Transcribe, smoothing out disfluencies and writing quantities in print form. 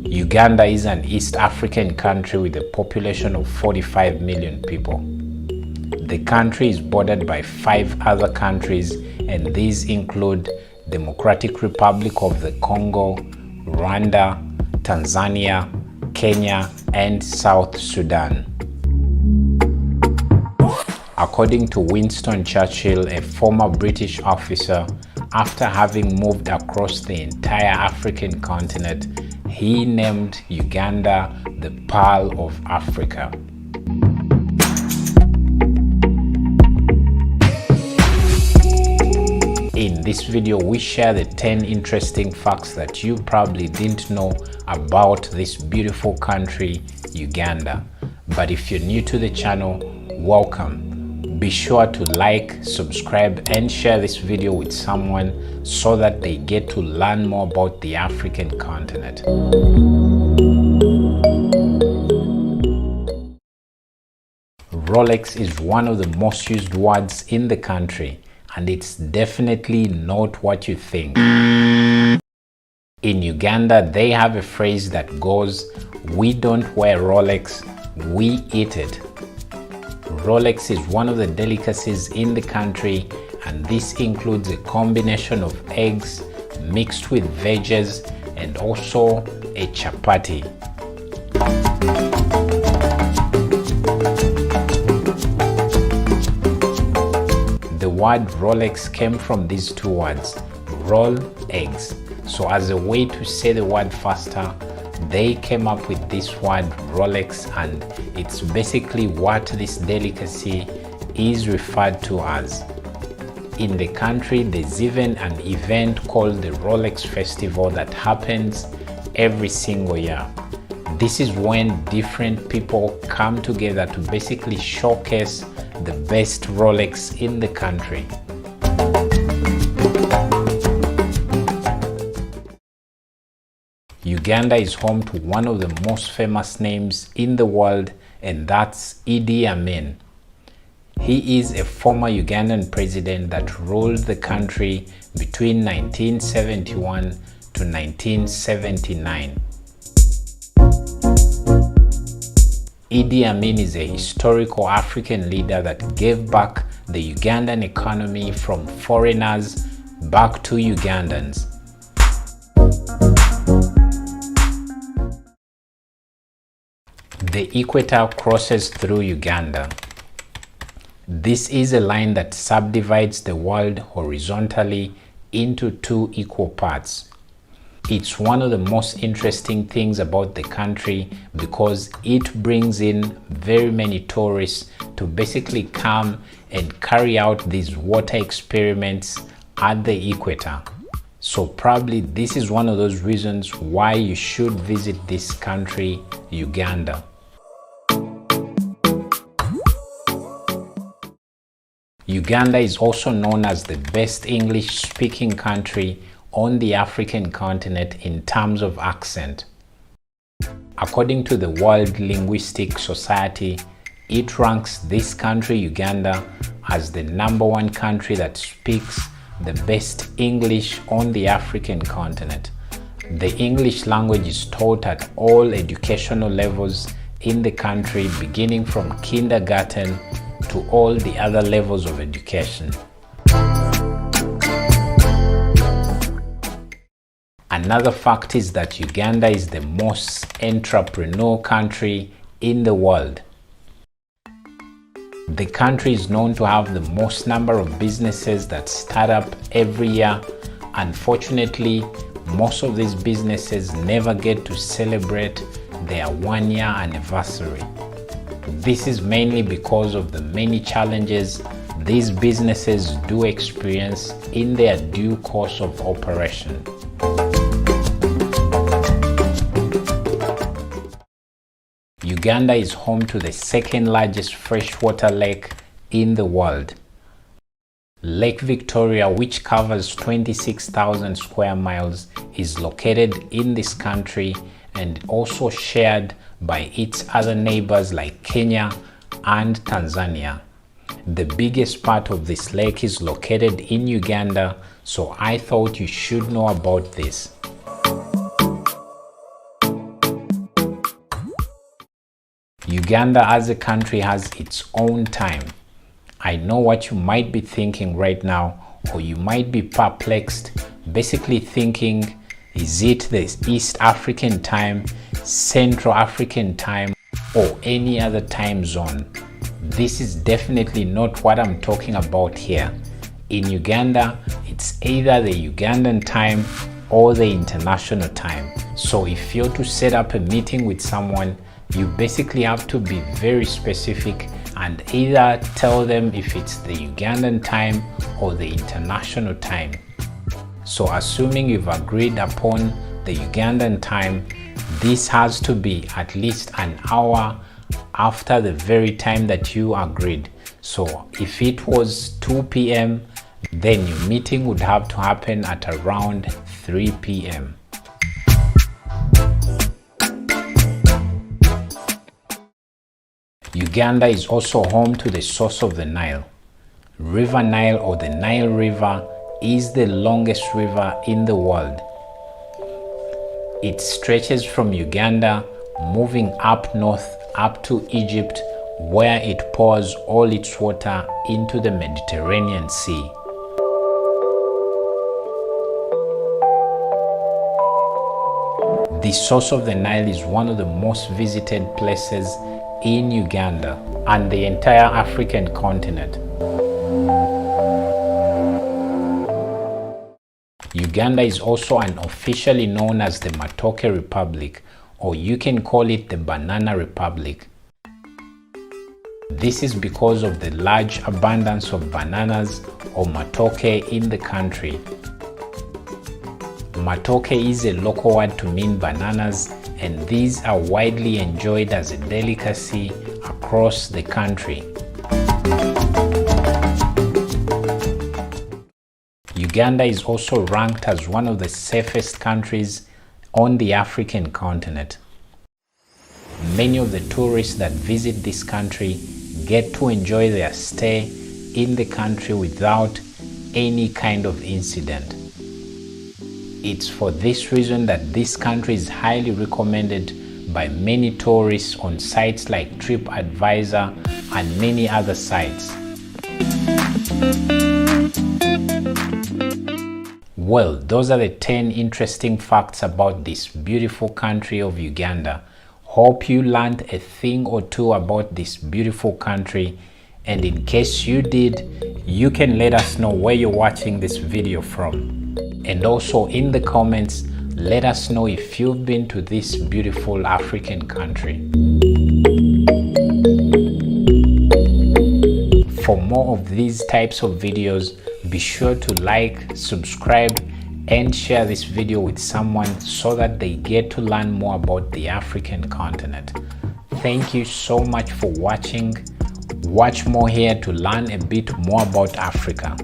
Uganda is an East African country with a population of 45 million people. The country is bordered by 5 other countries, and these include Democratic Republic of the Congo, Rwanda, Tanzania, Kenya, and South Sudan. According to Winston Churchill, a former British officer, after having moved across the entire African continent, he named Uganda the Pearl of Africa. In this video, we share the 10 interesting facts that you probably didn't know about this beautiful country, Uganda. But if you're new to the channel, welcome. Be sure to like, subscribe, and share this video with someone so that they get to learn more about the African continent. Rolex is one of the most used words in the country, and it's definitely not what you think. In Uganda, they have a phrase that goes, "We don't wear Rolex, we eat it." Rolex is one of the delicacies in the country, and this includes a combination of eggs mixed with veggies and also a chapati. The word Rolex came from these two words, roll, eggs. So as a way to say the word faster, they came up with this word Rolex, and it's basically what this delicacy is referred to as. In the country, there's even an event called the Rolex Festival that happens every single year. This is when different people come together to basically showcase the best Rolex in the country. Uganda is home to one of the most famous names in the world, and that's Idi Amin. He is a former Ugandan president that ruled the country between 1971 to 1979. Idi Amin is a historical African leader that gave back the Ugandan economy from foreigners back to Ugandans. The equator crosses through Uganda. This is a line that subdivides the world horizontally into 2 equal parts. It's one of the most interesting things about the country because it brings in very many tourists to basically come and carry out these water experiments at the equator. So probably this is one of those reasons why you should visit this country, Uganda. Uganda is also known as the best English-speaking country on the African continent in terms of accent. According to the World Linguistic Society, it ranks this country, Uganda, as the #1 country that speaks the best English on the African continent. The English language is taught at all educational levels in the country, beginning from kindergarten to all the other levels of education. Another fact is that Uganda is the most entrepreneurial country in the world. The country is known to have the most number of businesses that start up every year. Unfortunately, most of these businesses never get to celebrate their 1-year anniversary. This is mainly because of the many challenges these businesses do experience in their due course of operation. Uganda is home to the 2nd largest freshwater lake in the world. Lake Victoria, which covers 26,000 square miles, is located in this country and also shared by its other neighbors like Kenya and Tanzania. The biggest part of this lake is located in Uganda, so I thought you should know about this. Uganda as a country has its own time. I know what you might be thinking right now, or you might be perplexed, basically thinking, is it the East African time, Central African time, or any other time zone? This is definitely not what I'm talking about here. In Uganda, it's either the Ugandan time or the international time. So if you're to set up a meeting with someone, you basically have to be very specific and either tell them if it's the Ugandan time or the international time. So assuming you've agreed upon the Ugandan time, this has to be at least an hour after the very time that you agreed. So if it was 2 p.m., then your meeting would have to happen at around 3 p.m. Uganda is also home to the source of the Nile. River Nile, or the Nile River, is the longest river in the world. It stretches from Uganda, moving up north up to Egypt, where it pours all its water into the Mediterranean Sea. The source of the Nile is one of the most visited places in Uganda and the entire African continent. Uganda is also unofficially known as the Matoke Republic, or you can call it the Banana Republic. This is because of the large abundance of bananas or matoke in the country. Matoke is a local word to mean bananas, and these are widely enjoyed as a delicacy across the country. Uganda is also ranked as one of the safest countries on the African continent. Many of the tourists that visit this country get to enjoy their stay in the country without any kind of incident. It's for this reason that this country is highly recommended by many tourists on sites like TripAdvisor and many other sites. Well, those are the 10 interesting facts about this beautiful country of Uganda. Hope you learned a thing or two about this beautiful country, and in case you did, you can let us know where you're watching this video from. And also in the comments, let us know if you've been to this beautiful African country. For more of these types of videos, be sure to like, subscribe, and share this video with someone so that they get to learn more about the African continent. Thank you so much for watching. Watch more here to learn a bit more about Africa.